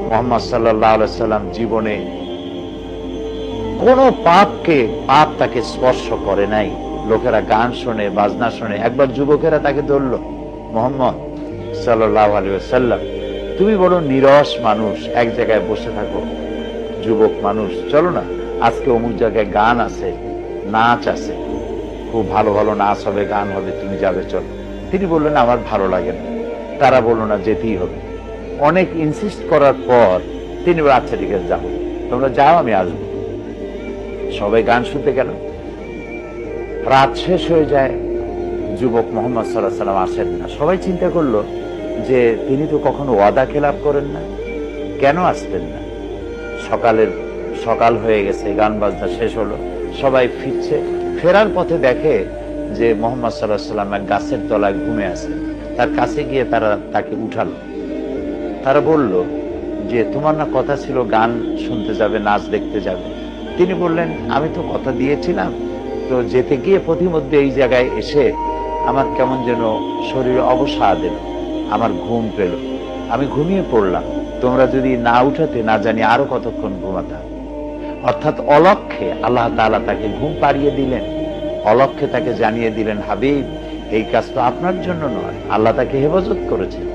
মুহাম্মদ সাল্লাল্লাহু আলাইহি সাল্লাম জীবনে কোন পাপ তাকে স্পর্শ করে নাই। লোকেরা গান শোনে, বাজনা শোনে। একবার যুবকেরা তাকে ধরল, মুহাম্মদ সাল্লাল্লাহু আলাইহি ওয়াসাল্লাম, তুমি বড় নিরস মানুষ, এক জায়গায় বসে থাকো, যুবক মানুষ, চলো না আজকে অমুক জায়গায় গান আছে, নাচ আছে, খুব ভালো ভালো নাচ হবে, গান হবে, তুমি যাবে, চলো। তিনি বললেন আমার ভালো লাগে না। তারা বলল না, যেতেই হবে। অনেক ইনসিস্ট করার পর তিনি বললেন আচ্ছা ঠিক আছে, যাবো, তোমরা যাও, আমি আসবো। সবাই গান শুনতে গেল। রাত শেষ হয়ে যায়, যুবক মুহাম্মদ সাল্লাল্লাহু আলাইহি ওয়াসাল্লাম আসেন না। সবাই চিন্তা করলো যে তিনি তো কখনো ওয়াদা খেলাপ করেন না, কেন আসবেন না। সকাল হয়ে গেছে, গান বাজনা শেষ হলো, সবাই ফিরছে। ফেরার পথে দেখে যে মুহাম্মদ সাল্লাল্লাহু আলাইহি ওয়াসাল্লাম এক গাছের তলায় ঘুমে আছে। তার কাছে গিয়ে তারা তাকে উঠালো। তারা বলল যে তোমার না কথা ছিল গান শুনতে যাবে, নাচ দেখতে যাবে। তিনি বললেন আমি তো কথা দিয়েছিলাম, তো যেতে গিয়ে প্রতিমধ্যে এই জায়গায় এসে আমার কেমন যেন শরীরে অবসাদ এলো, আমার ঘুম পেল, আমি ঘুমিয়ে পড়লাম। তোমরা যদি না উঠাতে, না জানি আরো কতক্ষণ ঘুমাতাম। অর্থাৎ অলক্ষ্যে আল্লাহ তাআলা তাকে ঘুম পাড়িয়ে দিলেন, অলক্ষ্যে তাকে জানিয়ে দিলেন, হাবিব এই কাজ তো আপনার জন্য নয়, আল্লাহ তাকে হেফাজত করেছেন।